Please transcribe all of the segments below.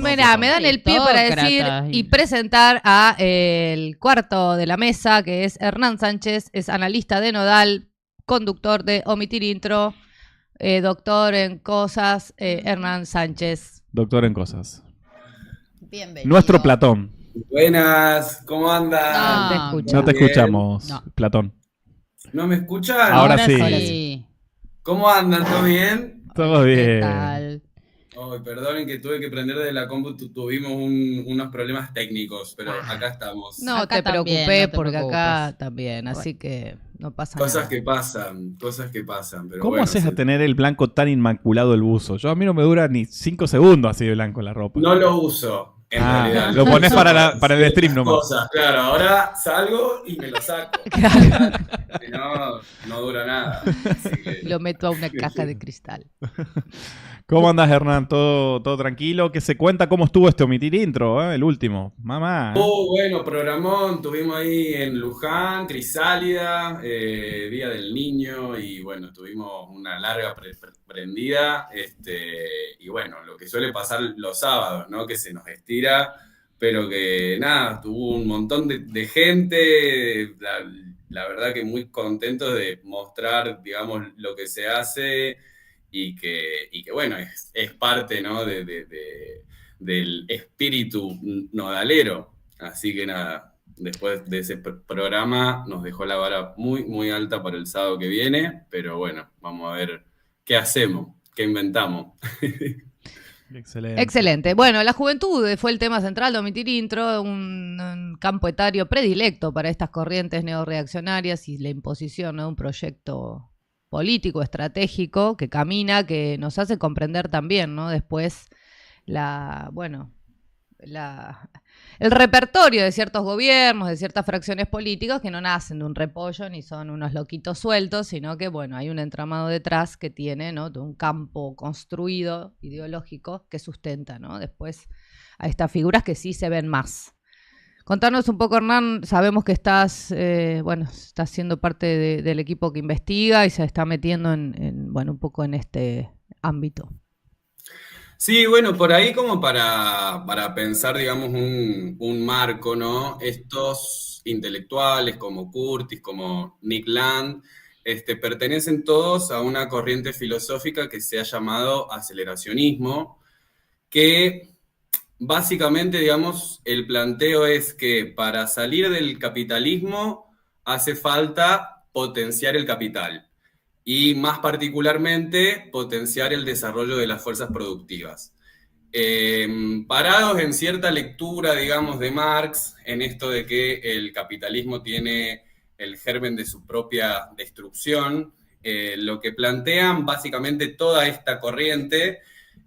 Mirá, me dan el pie para decir y presentar a el cuarto de la mesa, que es Hernán Sánchez, es analista de Nodal, conductor de Omitir Intro, doctor en cosas, Hernán Sánchez. Doctor en cosas. Bienvenido. Nuestro Platón. Buenas, ¿cómo andan? No te escuchamos, no. Platón. ¿No me escuchan? Ahora sí. ¿Cómo andan? ¿Todo bien? Todo bien. ¿Qué tal? Oh, perdonen que tuve que prender de la compu, tuvimos unos problemas técnicos, pero acá estamos. No acá te también, preocupes, no te porque preocupes. acá también, así que no pasa nada. Cosas que pasan. Pero ¿Cómo bueno, haces a tener el blanco tan inmaculado el buzo? A mí no me dura ni 5 segundos así de blanco la ropa. No lo uso, en realidad. Lo pones para el stream nomás. Cosas, claro, ahora salgo y me lo saco. No dura nada. Así que... Lo meto a una caja de cristal. ¿Cómo andas, Hernán? ¿Todo tranquilo? ¿Qué se cuenta? ¿Cómo estuvo este Omitir Intro, el último? Mamá. Bueno, programón. Tuvimos ahí en Luján, Crisálida, Día del Niño, y bueno, tuvimos una larga prendida. Y bueno, lo que suele pasar los sábados, ¿no? Que se nos estira, pero que nada, tuvo un montón de gente. La verdad que muy contentos de mostrar, digamos, lo que se hace. Y que bueno, es parte, ¿no? del espíritu nodalero. Así que nada, después de ese programa nos dejó la vara muy, muy alta para el sábado que viene, pero bueno, vamos a ver qué hacemos, qué inventamos. Excelente. Bueno, la juventud fue el tema central de Omitir Intro, un campo etario predilecto para estas corrientes neorreaccionarias y la imposición, ¿no?, de un proyecto político, estratégico, que camina, que nos hace comprender también, ¿no?, después el repertorio de ciertos gobiernos, de ciertas fracciones políticas que no nacen de un repollo ni son unos loquitos sueltos, sino que, bueno, hay un entramado detrás que tiene, ¿no?, de un campo construido, ideológico, que sustenta, ¿no?, después a estas figuras que sí se ven más. Contanos un poco, Hernán, sabemos que estás siendo parte del equipo que investiga y se está metiendo un poco en este ámbito. Sí, bueno, por ahí como para pensar, digamos, un marco, ¿no? Estos intelectuales como Curtis, como Nick Land, pertenecen todos a una corriente filosófica que se ha llamado aceleracionismo, que básicamente, digamos, el planteo es que para salir del capitalismo hace falta potenciar el capital y más particularmente potenciar el desarrollo de las fuerzas productivas. Parados en cierta lectura, digamos, de Marx, en esto de que el capitalismo tiene el germen de su propia destrucción, lo que plantean básicamente toda esta corriente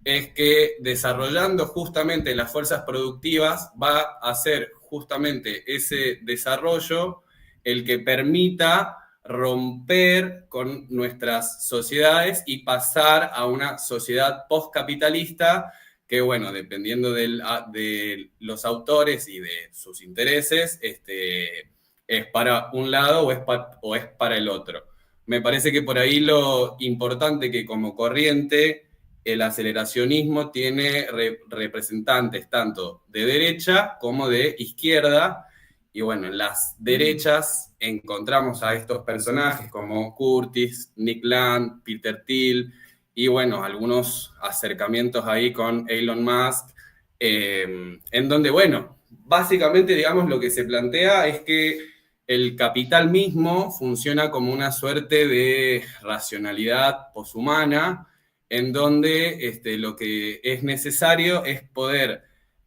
es que desarrollando justamente las fuerzas productivas va a ser justamente ese desarrollo el que permita romper con nuestras sociedades y pasar a una sociedad postcapitalista que, bueno, dependiendo de los autores y de sus intereses, es para un lado o es para el otro. Me parece que por ahí lo importante que como corriente el aceleracionismo tiene representantes tanto de derecha como de izquierda, y bueno, en las derechas encontramos a estos personajes como Curtis, Nick Land, Peter Thiel, y bueno, algunos acercamientos ahí con Elon Musk, en donde, bueno, básicamente, digamos, lo que se plantea es que el capital mismo funciona como una suerte de racionalidad poshumana, en donde lo que es necesario es poder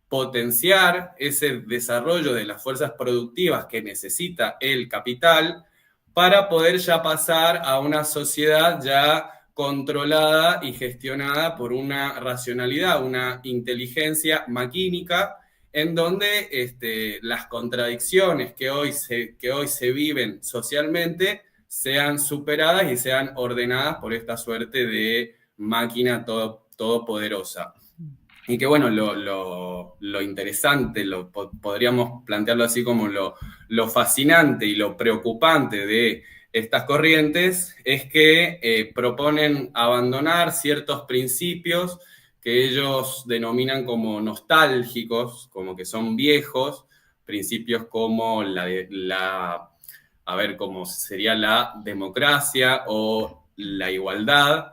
potenciar ese desarrollo de las fuerzas productivas que necesita el capital para poder ya pasar a una sociedad ya controlada y gestionada por una racionalidad, una inteligencia maquínica, en donde las contradicciones que hoy se viven socialmente sean superadas y sean ordenadas por esta suerte de máquina todopoderosa. Y que bueno, lo interesante, podríamos plantearlo así como lo fascinante y lo preocupante de estas corrientes es que proponen abandonar ciertos principios que ellos denominan como nostálgicos, como que son viejos, principios como como sería la democracia o la igualdad,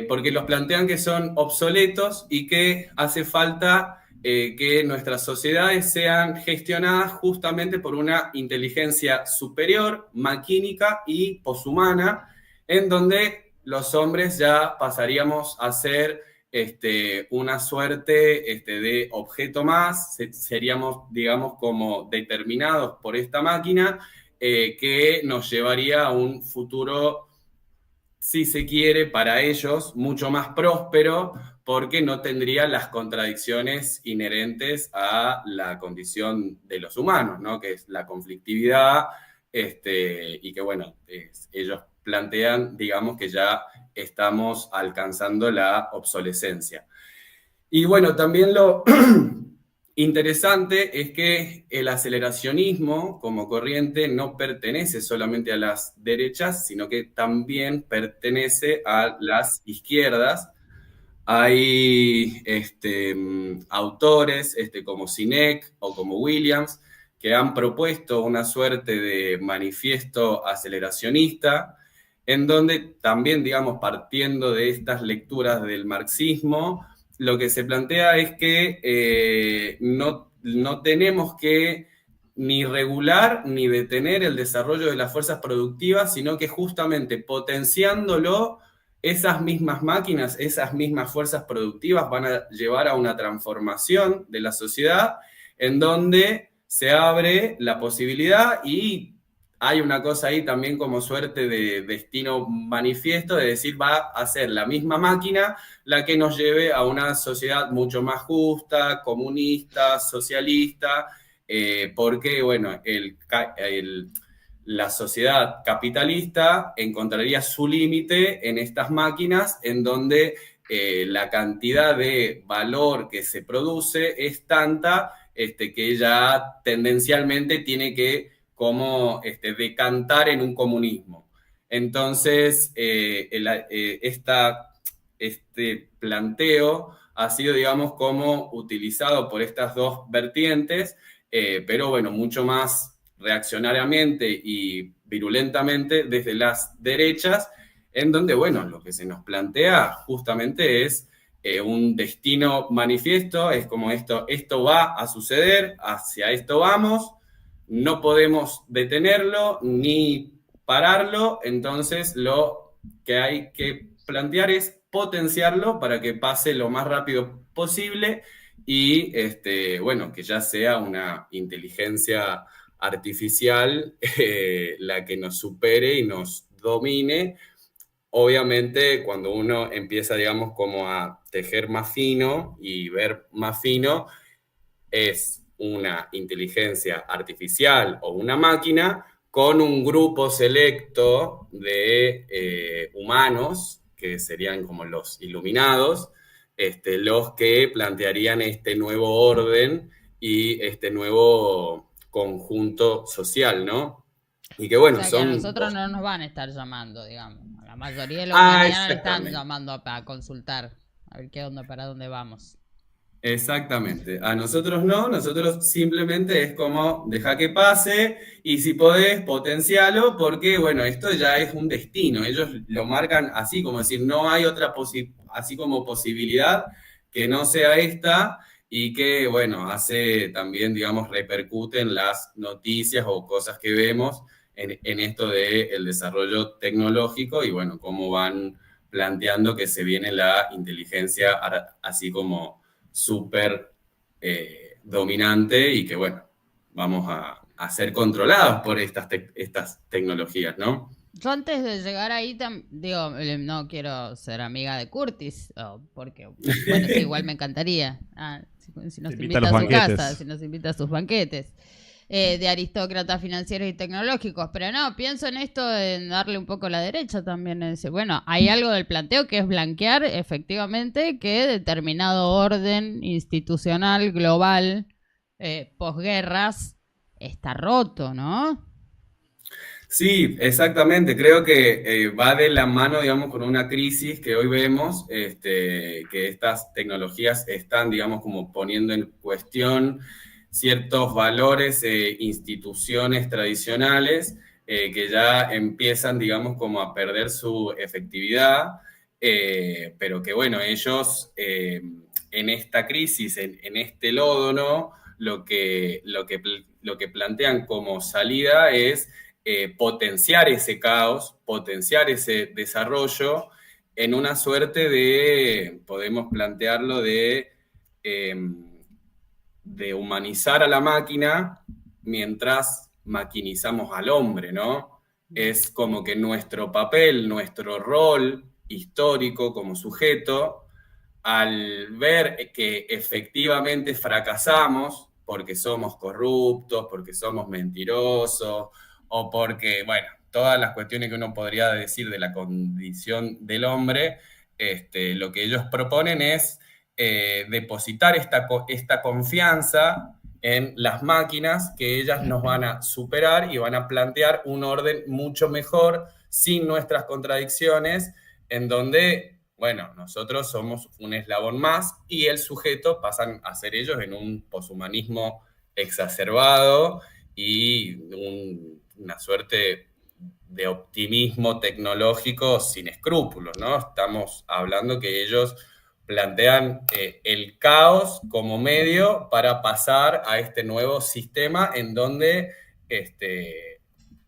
porque los plantean que son obsoletos y que hace falta que nuestras sociedades sean gestionadas justamente por una inteligencia superior, maquínica y poshumana, en donde los hombres ya pasaríamos a ser una suerte de objeto más, seríamos, digamos, como determinados por esta máquina, que nos llevaría a un futuro, si se quiere, para ellos, mucho más próspero, porque no tendría las contradicciones inherentes a la condición de los humanos, ¿no? Que es la conflictividad, y que, bueno, ellos plantean, digamos, que ya estamos alcanzando la obsolescencia. Y bueno, también lo interesante es que el aceleracionismo como corriente no pertenece solamente a las derechas, sino que también pertenece a las izquierdas. Hay autores como Sinek o como Williams que han propuesto una suerte de manifiesto aceleracionista, en donde también, digamos, partiendo de estas lecturas del marxismo, lo que se plantea es que no tenemos que ni regular ni detener el desarrollo de las fuerzas productivas, sino que justamente potenciándolo, esas mismas máquinas, esas mismas fuerzas productivas van a llevar a una transformación de la sociedad en donde se abre la posibilidad, y hay una cosa ahí también como suerte de destino manifiesto, de decir, va a ser la misma máquina la que nos lleve a una sociedad mucho más justa, comunista, socialista, porque, bueno, la sociedad capitalista encontraría su límite en estas máquinas, en donde la cantidad de valor que se produce es tanta que ya tendencialmente tiene que como decantar en un comunismo. Entonces, este planteo ha sido, digamos, como utilizado por estas dos vertientes, pero bueno, mucho más reaccionariamente y virulentamente desde las derechas, en donde, bueno, lo que se nos plantea justamente es un destino manifiesto, es como esto va a suceder, hacia esto vamos, no podemos detenerlo ni pararlo, entonces lo que hay que plantear es potenciarlo para que pase lo más rápido posible y, bueno, que ya sea una inteligencia artificial la que nos supere y nos domine. Obviamente, cuando uno empieza, digamos, como a tejer más fino y ver más fino, es una inteligencia artificial o una máquina con un grupo selecto de humanos, que serían como los iluminados, los que plantearían este nuevo orden y este nuevo conjunto social, ¿no? Y que, bueno, o sea, que a nosotros no nos van a estar llamando, digamos. A la mayoría de la humanidad nos están llamando a consultar, a ver qué onda, para dónde vamos. Exactamente. A nosotros no, nosotros simplemente es como deja que pase y si podés potencialo, porque, bueno, esto ya es un destino. Ellos lo marcan así, como decir, no hay otra así como posibilidad que no sea esta, y que, bueno, hace también, digamos, repercute en las noticias o cosas que vemos en esto del desarrollo tecnológico y, bueno, cómo van planteando que se viene la inteligencia así como súper dominante y que, bueno, vamos a ser controlados por estas tecnologías, ¿no? Yo antes de llegar ahí, digo, no quiero ser amiga de Curtis, porque, bueno, sí, igual me encantaría. Si nos invita a su casa, si nos invita a sus banquetes. De aristócratas financieros y tecnológicos, pero no, pienso en esto, en darle un poco a la derecha también, en decir, bueno, hay algo del planteo que es blanquear efectivamente que determinado orden institucional global posguerras está roto, ¿no? Sí, exactamente. Creo que va de la mano, digamos, con una crisis que hoy vemos, que estas tecnologías están, digamos, como poniendo en cuestión ciertos valores e instituciones tradicionales que ya empiezan, digamos, como a perder su efectividad, pero que, bueno, ellos en esta crisis, en este lodo, ¿no? Lo que plantean como salida es potenciar ese caos, potenciar ese desarrollo en una suerte de, podemos plantearlo, de humanizar a la máquina mientras maquinizamos al hombre, ¿no? Es como que nuestro papel, nuestro rol histórico como sujeto, al ver que efectivamente fracasamos porque somos corruptos, porque somos mentirosos, o porque, bueno, todas las cuestiones que uno podría decir de la condición del hombre, lo que ellos proponen es depositar esta confianza en las máquinas, que ellas nos van a superar y van a plantear un orden mucho mejor, sin nuestras contradicciones, en donde, bueno, nosotros somos un eslabón más y el sujeto pasan a ser ellos en un poshumanismo exacerbado y una suerte de optimismo tecnológico sin escrúpulos, ¿no? Estamos hablando que ellos plantean el caos como medio para pasar a este nuevo sistema en donde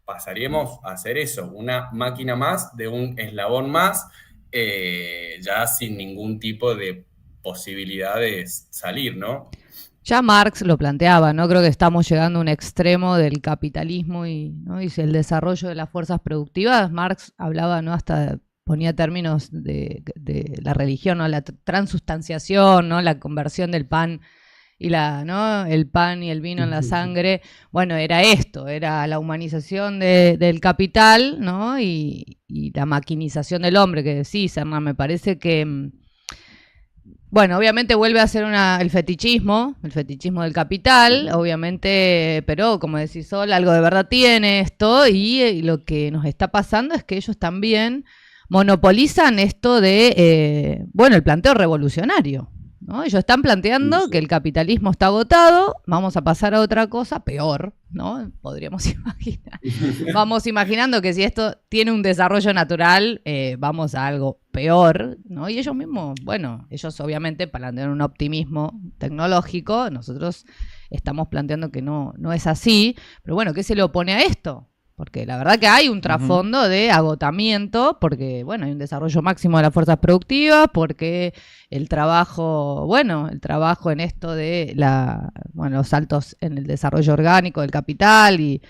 pasaríamos a hacer eso, una máquina más, de un eslabón más, ya sin ningún tipo de posibilidad de salir, ¿no? Ya Marx lo planteaba, ¿no? Creo que estamos llegando a un extremo del capitalismo ¿no? y el desarrollo de las fuerzas productivas. Marx hablaba, ¿no? Hasta ponía términos de la religión, ¿no? La transustanciación, ¿no? La conversión del pan y ¿no? El pan y el vino en la sangre. Bueno, era esto, era la humanización del capital, ¿no? Y la maquinización del hombre, que decís, Hernán, me parece que... Bueno, obviamente vuelve a ser el fetichismo del capital, obviamente, pero como decís Sol, algo de verdad tiene esto y lo que nos está pasando es que ellos también monopolizan esto de, el planteo revolucionario, ¿no? Ellos están planteando que el capitalismo está agotado, vamos a pasar a otra cosa peor, ¿no? Podríamos imaginar. Vamos imaginando que si esto tiene un desarrollo natural, vamos a algo peor, ¿no? Y ellos mismos, ellos obviamente plantean un optimismo tecnológico, nosotros estamos planteando que no es así, pero bueno, ¿qué se le opone a esto? Porque la verdad que hay un trasfondo de agotamiento, porque, hay un desarrollo máximo de las fuerzas productivas, porque el trabajo en esto de los saltos en el desarrollo orgánico del capital y,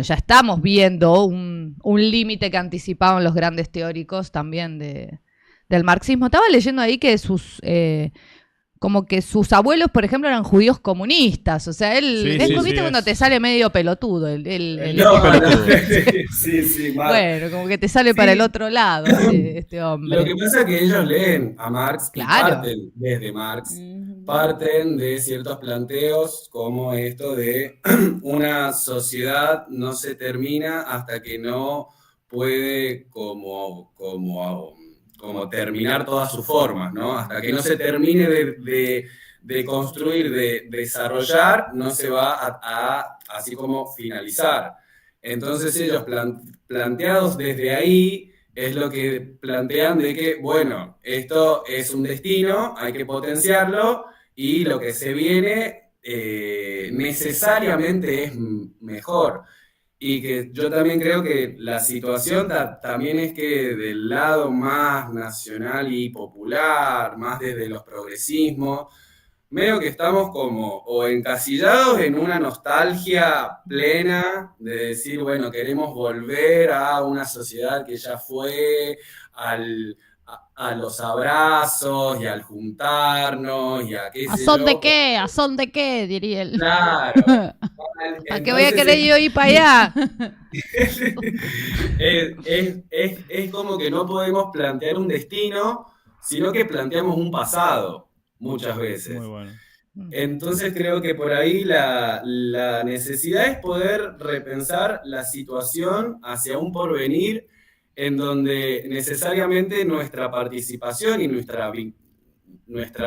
ya estamos viendo un límite que anticipaban los grandes teóricos también del marxismo. Estaba leyendo ahí que como que sus abuelos, por ejemplo, eran judíos comunistas. O sea, ¿viste cuando te sale medio pelotudo? Sí, bueno, como que te sale para el otro lado este hombre. Lo que pasa es que ellos leen a Marx, claro, y parten desde Marx, parten de ciertos planteos como esto de una sociedad no se termina hasta que no puede como terminar todas sus formas, ¿no? Hasta que no se termine de construir, de desarrollar, no se va a así como finalizar. Entonces ellos planteados desde ahí es lo que plantean de que, esto es un destino, hay que potenciarlo y lo que se viene necesariamente es mejor. Y que yo también creo que la situación también es que del lado más nacional y popular, más desde los progresismos, medio que estamos como o encasillados en una nostalgia plena de decir, queremos volver a una sociedad que ya fue a los abrazos y al juntarnos y a qué sé yo. ¿A son de qué? ¿A son de qué? Diría él. Claro. ¿A qué voy a querer yo ir para allá? Es como que no podemos plantear un destino, sino que planteamos un pasado, muchas veces. Muy bueno. Entonces creo que por ahí la necesidad es poder repensar la situación hacia un porvenir en donde necesariamente nuestra participación y nuestra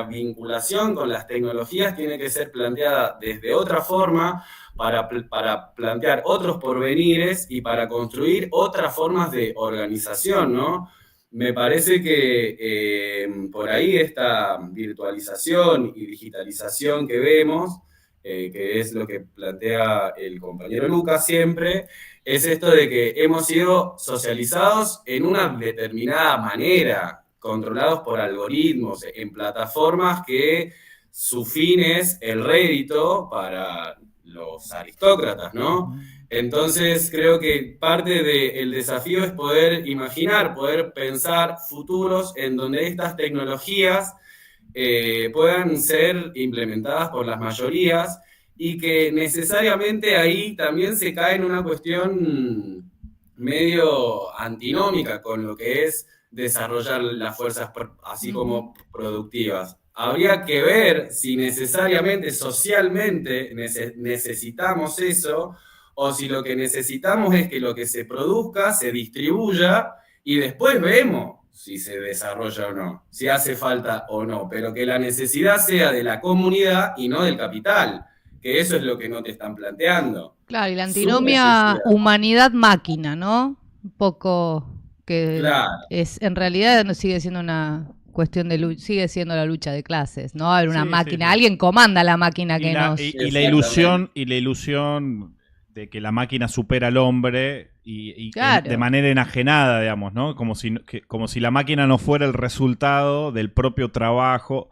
vinculación con las tecnologías tiene que ser planteada desde otra forma para plantear otros porvenires y para construir otras formas de organización, ¿no? Me parece que por ahí esta virtualización y digitalización que vemos, que es lo que plantea el compañero Lucas siempre, es esto de que hemos sido socializados en una determinada manera, controlados por algoritmos, en plataformas que su fin es el rédito para los aristócratas, ¿no? Entonces creo que parte del desafío es poder imaginar, poder pensar futuros en donde estas tecnologías puedan ser implementadas por las mayorías y que necesariamente ahí también se cae en una cuestión medio antinómica con lo que es desarrollar las fuerzas así como productivas. Habría que ver si necesariamente, socialmente, necesitamos eso, o si lo que necesitamos es que lo que se produzca se distribuya y después vemos si se desarrolla o no, si hace falta o no, pero que la necesidad sea de la comunidad y no del capital, que eso es lo que no te están planteando. Claro, y la antinomia humanidad-máquina, ¿no? Un poco que claro. en realidad no sigue siendo una cuestión de lucha, sigue siendo la lucha de clases, ¿no? Hay una máquina, sí. Alguien comanda la máquina que nos... Y la ilusión de que la máquina supera al hombre y claro, de manera enajenada, digamos, ¿no? Como si la máquina no fuera el resultado del propio trabajo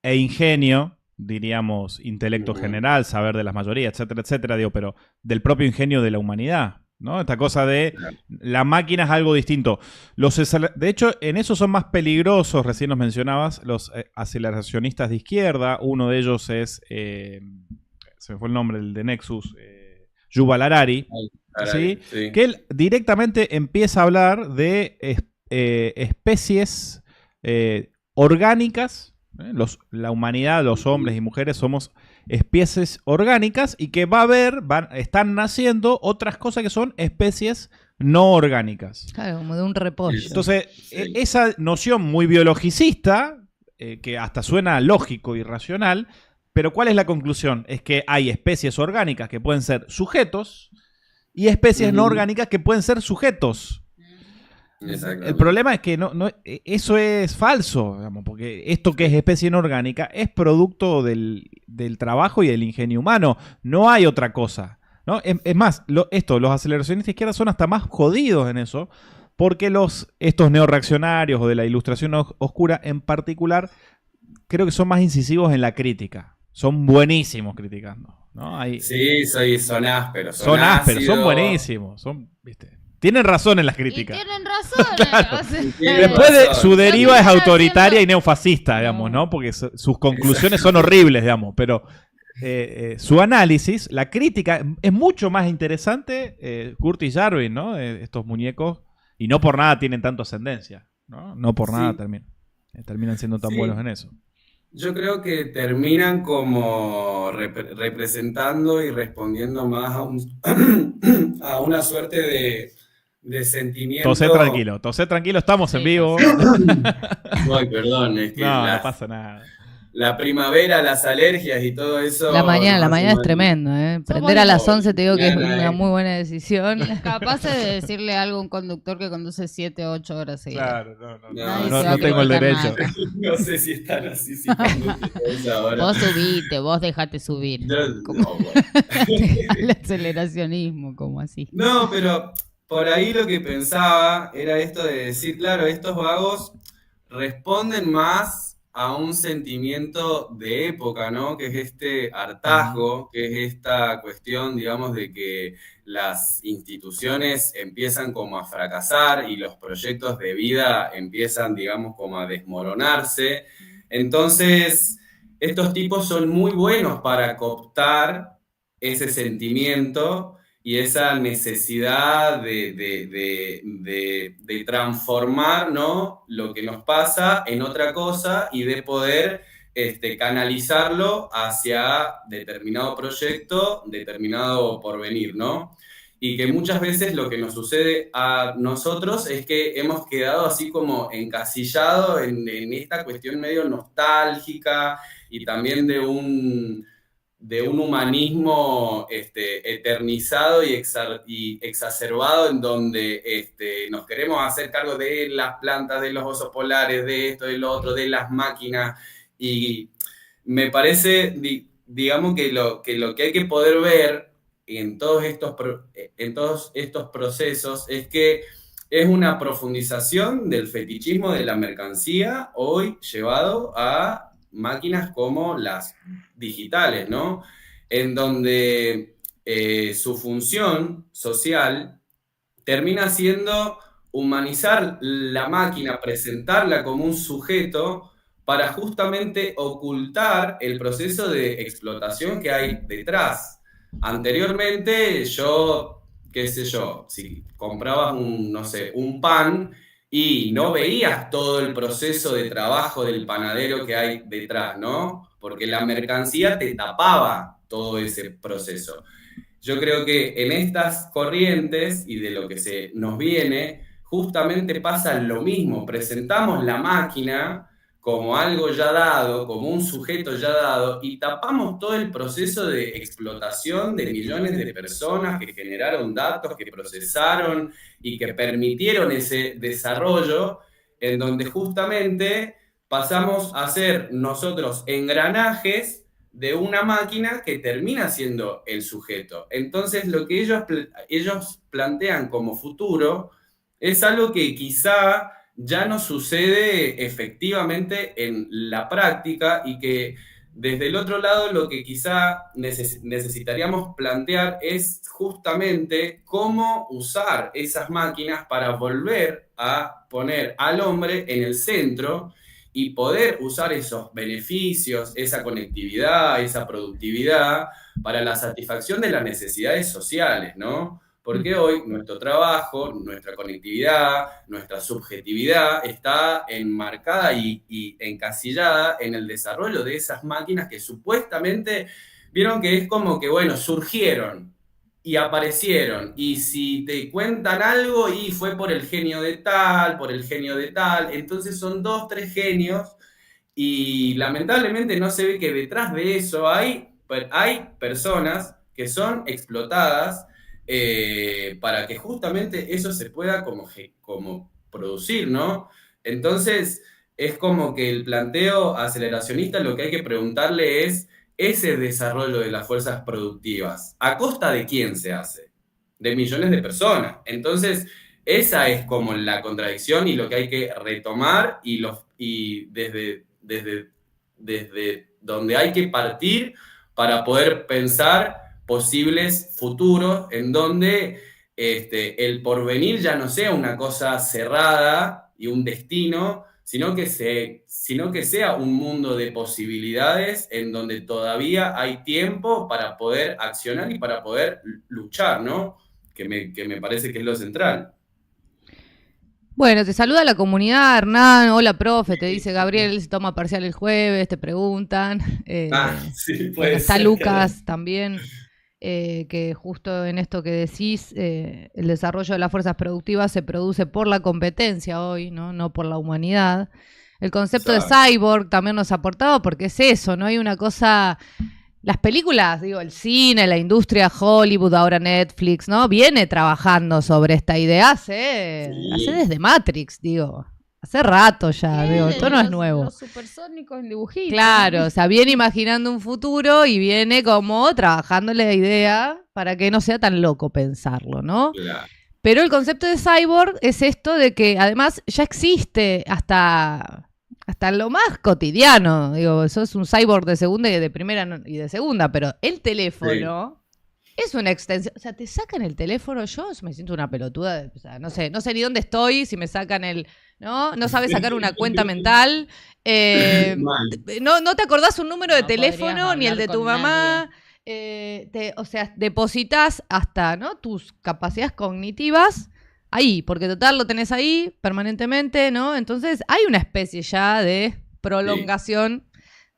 e ingenio, diríamos, intelecto general, saber de las mayorías, etcétera, etcétera, digo, pero del propio ingenio de la humanidad, ¿no? Esta cosa de la máquina es algo distinto. De hecho, en eso son más peligrosos, recién nos mencionabas, los aceleracionistas de izquierda. Uno de ellos es, se me fue el nombre, el de Nexus, Yuval Harari, ¿sí? Sí. Que él directamente empieza a hablar de especies orgánicas. La humanidad, los hombres y mujeres somos especies orgánicas y que están naciendo otras cosas que son especies no orgánicas. Claro, como de un repollo. Entonces, esa noción muy biologicista, que hasta suena lógico y racional, pero ¿cuál es la conclusión? Es que hay especies orgánicas que pueden ser sujetos y especies no orgánicas que pueden ser sujetos. El problema es que eso es falso, digamos, porque esto que es especie inorgánica es producto del trabajo y del ingenio humano. No hay otra cosa, ¿no? Es más, los aceleracionistas de izquierda son hasta más jodidos en eso, porque estos neorreaccionarios o de la ilustración oscura en particular, creo que son más incisivos en la crítica. Son buenísimos criticando, ¿no? Sí, son ásperos. Son ásperos, son buenísimos. ¿Viste? Tienen razón en las críticas. Y tienen razón. Claro. Después su deriva es autoritaria y neofascista, digamos, ¿no? Porque sus conclusiones son horribles, digamos. Pero su análisis, la crítica, es mucho más interesante. Curtis Jarvis, ¿no? Estos muñecos. Y no por nada tienen tanto ascendencia, ¿no? No por nada terminan siendo tan buenos en eso. Yo creo que terminan como representando y respondiendo más a una suerte de sentimiento. Tosé tranquilo, estamos en vivo. Ay, perdón, es que no pasa nada. La primavera, las alergias y todo eso. La mañana es tremendo, ¿eh? Prender a las 11 te digo que es una muy buena decisión. Capaz de decirle algo a un conductor que conduce 7 o 8 horas seguidas. Claro, no tengo el derecho. No sé si están así, si conducen ahora. Vos subite, vos dejate subir. Al aceleracionismo, como así. No, pero por ahí lo que pensaba era esto de decir, claro, estos vagos responden más a un sentimiento de época, ¿no? Que es este hartazgo, que es esta cuestión, digamos, de que las instituciones empiezan como a fracasar y los proyectos de vida empiezan, digamos, como a desmoronarse. Entonces, estos tipos son muy buenos para cooptar ese sentimiento y esa necesidad de transformar, ¿no?, lo que nos pasa en otra cosa y de poder canalizarlo hacia determinado proyecto, determinado porvenir, ¿no? Y que muchas veces lo que nos sucede a nosotros es que hemos quedado así como encasillados en esta cuestión medio nostálgica y también de un humanismo eternizado y exacerbado, en donde nos queremos hacer cargo de las plantas, de los osos polares, de esto, de lo otro, de las máquinas. Y me parece, digamos, que lo que hay que poder ver en todos estos procesos es que es una profundización del fetichismo de la mercancía hoy llevado a máquinas como las digitales, ¿no? En donde su función social termina siendo humanizar la máquina, presentarla como un sujeto para justamente ocultar el proceso de explotación que hay detrás. Anteriormente, qué sé yo, si comprabas un pan y no veías todo el proceso de trabajo del panadero que hay detrás, ¿no? Porque la mercancía te tapaba todo ese proceso. Yo creo que en estas corrientes y de lo que se nos viene, justamente pasa lo mismo. Presentamos la máquina como algo ya dado, como un sujeto ya dado, y tapamos todo el proceso de explotación de millones de personas que generaron datos, que procesaron y que permitieron ese desarrollo, en donde justamente pasamos a ser nosotros engranajes de una máquina que termina siendo el sujeto. Entonces, lo que ellos plantean como futuro es algo que quizá ya no sucede efectivamente en la práctica, y que desde el otro lado lo que quizá necesitaríamos plantear es justamente cómo usar esas máquinas para volver a poner al hombre en el centro y poder usar esos beneficios, esa conectividad, esa productividad para la satisfacción de las necesidades sociales, ¿no? Porque hoy nuestro trabajo, nuestra conectividad, nuestra subjetividad está enmarcada y encasillada en el desarrollo de esas máquinas que supuestamente, vieron que es como que, bueno, surgieron y aparecieron, y si te cuentan algo y fue por el genio de tal, entonces son 2, 3 genios, y lamentablemente no se ve que detrás de eso hay personas que son explotadas para que justamente eso se pueda como producir, ¿no? Entonces, es como que el planteo aceleracionista, lo que hay que preguntarle es ese desarrollo de las fuerzas productivas, ¿a costa de quién se hace? De millones de personas. Entonces, esa es como la contradicción y lo que hay que retomar, y desde donde hay que partir para poder pensar posibles futuros en donde el porvenir ya no sea una cosa cerrada y un destino, sino que sea un mundo de posibilidades en donde todavía hay tiempo para poder accionar y para poder luchar, ¿no? Que me parece que es lo central. Bueno, te saluda la comunidad, Hernán. Hola, profe, te dice Gabriel, se toma parcial el jueves, te preguntan. Sí, bueno, está Lucas también, que justo en esto que decís, el desarrollo de las fuerzas productivas se produce por la competencia hoy, no por la humanidad. El concepto de cyborg también nos ha aportado, porque es eso, ¿no? Hay una cosa... Las películas, digo, el cine, la industria, Hollywood, ahora Netflix, ¿no? Viene trabajando sobre esta idea hace desde Matrix, digo. Hace rato ya, digo, esto no es nuevo. Los supersónicos en dibujitos. Claro, o sea, viene imaginando un futuro y viene como trabajándole la idea para que no sea tan loco pensarlo, ¿no? Claro. Pero el concepto de cyborg es esto de que además ya existe hasta lo más cotidiano. Digo, sos un cyborg de segunda y de primera y de segunda, pero el teléfono es una extensión. O sea, te sacan el teléfono, yo me siento una pelotuda. O sea, no sé ni dónde estoy, si me sacan no sabes sacar una cuenta mental. No te acordás un número de teléfono, ni el de tu mamá. O sea, depositas hasta, ¿no?, tus capacidades cognitivas ahí, porque total lo tenés ahí permanentemente, ¿no? Entonces hay una especie ya de prolongación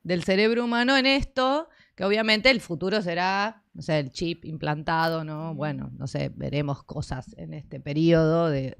del cerebro humano en esto, que obviamente el futuro será, no sé, el chip implantado, ¿no? Bueno, no sé, veremos cosas en este periodo de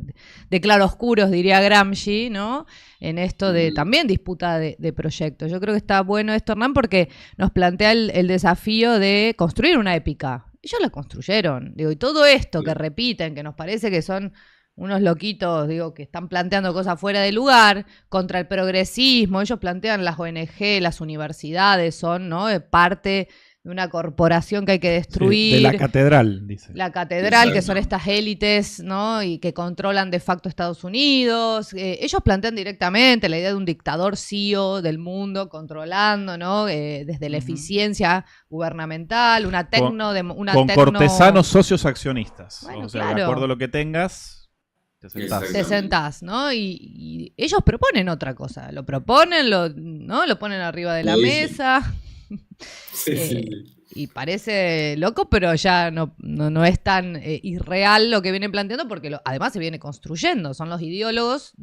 claroscuros, diría Gramsci, ¿no? En esto de también disputa de proyectos. Yo creo que está bueno esto, Hernán, porque nos plantea el desafío de construir una épica. Ellos la construyeron, digo, y todo esto que repiten, que nos parece que son unos loquitos, digo, que están planteando cosas fuera de lugar, contra el progresismo. Ellos plantean las ONG, las universidades, son, ¿no?, parte de una corporación que hay que destruir. Sí, de la catedral, dice. La catedral, que son estas élites, ¿no?, y que controlan de facto Estados Unidos. Ellos plantean directamente la idea de un dictador CEO del mundo, controlando, ¿no?, desde la eficiencia gubernamental, con cortesanos socios accionistas. Bueno, o sea, claro. de acuerdo a lo que tengas, te sentás, ¿no? Y ellos proponen otra cosa. Lo proponen, ¿no? Lo ponen arriba de la mesa. Y parece loco, pero ya no es tan irreal lo que vienen planteando, porque además se viene construyendo. Son los ideólogos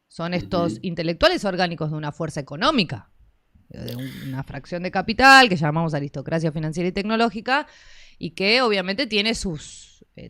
son estos intelectuales orgánicos de una fuerza económica, de una fracción de capital que llamamos aristocracia financiera y tecnológica, y que obviamente tiene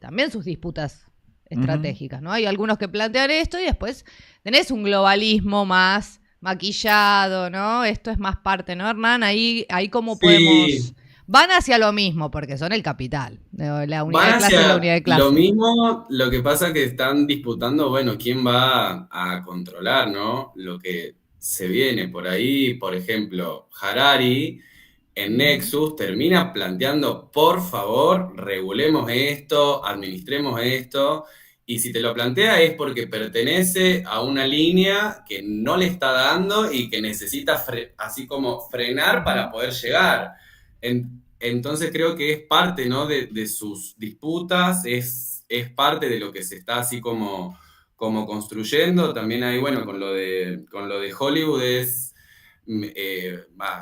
también sus disputas estratégicas, ¿no? Hay algunos que plantean esto y después tenés un globalismo más maquillado, ¿no? Esto es más parte, ¿no, Hernán? Ahí cómo podemos... Van hacia lo mismo, porque son el capital. La unidad de clase y la unidad de clase. Lo mismo, lo que pasa que están disputando, bueno, quién va a controlar, ¿no? Lo que se viene por ahí. Por ejemplo, Harari en Nexus termina planteando, por favor, regulemos esto, administremos esto, y si te lo plantea es porque pertenece a una línea que no le está dando y que necesita así como frenar para poder llegar. Entonces creo que es parte, ¿no?, de sus disputas, es parte de lo que se está así como construyendo. También hay, bueno, con lo de Hollywood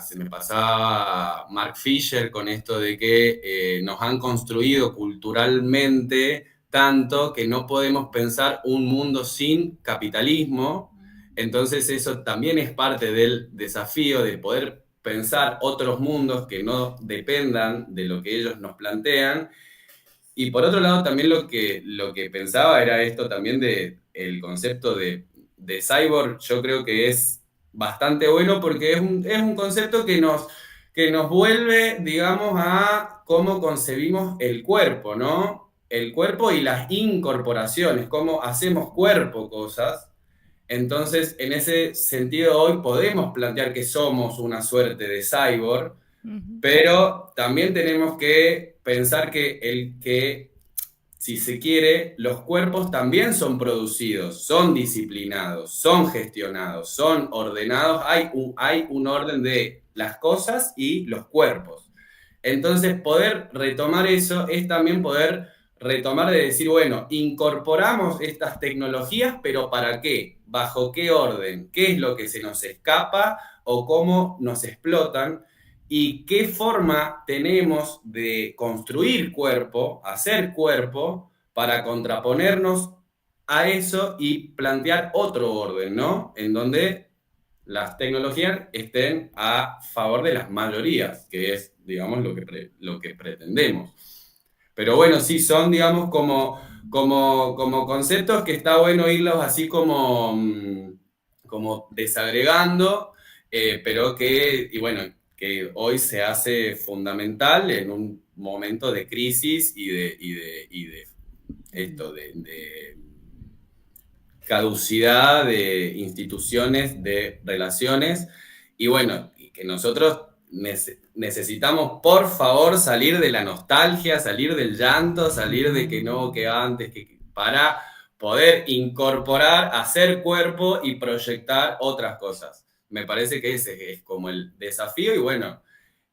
se me pasaba Mark Fisher con esto de que nos han construido culturalmente tanto que no podemos pensar un mundo sin capitalismo. Entonces eso también es parte del desafío de poder pensar otros mundos que no dependan de lo que ellos nos plantean. Y por otro lado también lo que pensaba era esto también de el concepto de cyborg. Yo creo que es bastante bueno porque es un concepto que nos vuelve, digamos, a cómo concebimos el cuerpo, ¿no? El cuerpo y las incorporaciones, cómo hacemos cuerpo cosas. Entonces, en ese sentido, hoy podemos plantear que somos una suerte de cyborg, pero también tenemos que pensar que si se quiere, los cuerpos también son producidos, son disciplinados, son gestionados, son ordenados. Hay un orden de las cosas y los cuerpos. Entonces, poder retomar eso es también poder retomar de decir, bueno, incorporamos estas tecnologías, pero ¿para qué? ¿Bajo qué orden? ¿Qué es lo que se nos escapa o cómo nos explotan? ¿Y qué forma tenemos de construir cuerpo, hacer cuerpo, para contraponernos a eso y plantear otro orden, ¿no? En donde las tecnologías estén a favor de las mayorías, que es, digamos, lo que pretendemos. Pero bueno, sí, son, digamos, como conceptos que está bueno irlos así como desagregando, pero que hoy se hace fundamental en un momento de crisis y de caducidad de instituciones, de relaciones, y bueno, y que nosotros necesitamos, por favor, salir de la nostalgia, salir del llanto, salir de que antes, para poder incorporar, hacer cuerpo y proyectar otras cosas. Me parece que ese es como el desafío, y bueno,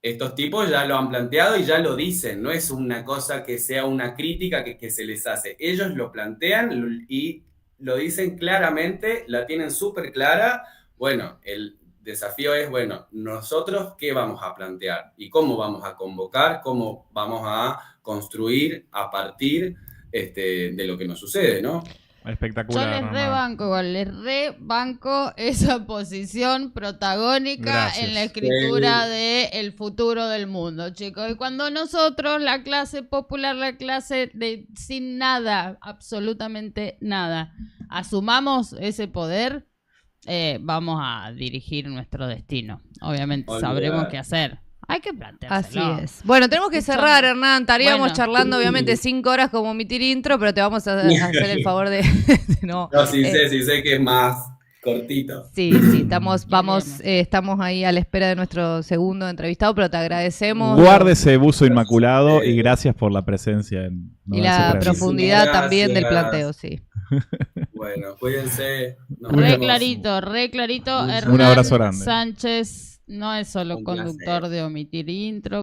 estos tipos ya lo han planteado y ya lo dicen, no es una cosa que sea una crítica que se les hace. Ellos lo plantean y lo dicen claramente, la tienen súper clara. Bueno, el desafío es, bueno, nosotros qué vamos a plantear y cómo vamos a convocar, cómo vamos a construir a partir de lo que nos sucede, ¿no? Espectacular. Yo les rebanco, igual, les rebanco esa posición protagónica Gracias. en la escritura del futuro del mundo, chicos. Y cuando nosotros, la clase popular, la clase de sin nada, absolutamente nada, asumamos ese poder, vamos a dirigir nuestro destino. Obviamente sabremos qué hacer. Hay que planteárselo. Así es. Bueno, tenemos que cerrar, Hernán. Estaríamos Bueno. charlando, obviamente, 5 horas como omitir intro, pero te vamos a hacer el favor de... no, sí sé que es más cortito. Sí, estamos ahí a la espera de nuestro segundo entrevistado, pero te agradecemos. Guárdese buzo inmaculado y gracias por la presencia. Y la profundidad Gracias. también del planteo, sí. Bueno, cuídense. Nos Re vemos. clarito. Un Hernán abrazo grande. Sánchez no es solo conductor de Omitir Intro.